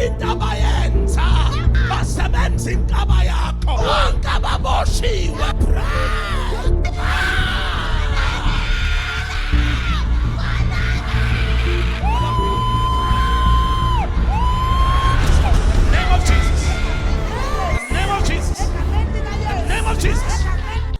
Intabayenza basebenza inkaba yakho bonke ababoshiwe. Name of Jesus. Name of Jesus. Name of Jesus.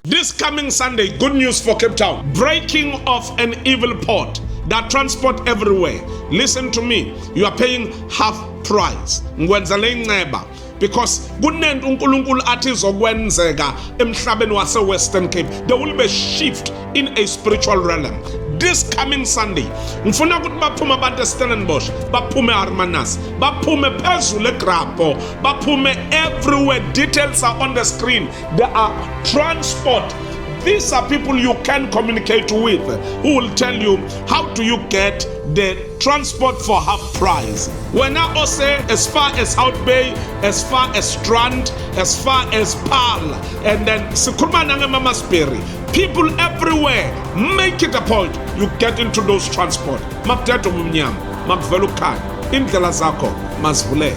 This coming Sunday, good news for Cape Town. Breaking of an evil port that transport everywhere. Listen to me. You are paying half price. Ngwenzele inceba. Because kunento uNkulunkulu athi zokwenzeka emhlabeni wase Western Cape. There will be a shift in a spiritual realm. This coming Sunday, ngifuna ukuthi baphume abantu eStellenbosch, baphume eHermanus, baphume phezulu eGrapo, baphume everywhere. Details are on the screen. There are transport. These are people you can communicate with who will tell you how do you get the transport for half price. When I say as far as South Bay, as far as Strand, as far as Paarl, and then Sikurma Mama Sperry, people everywhere, make it a point you get into those transport. Makteto Munyam, Makvelukan, Indela Zako, Masvule.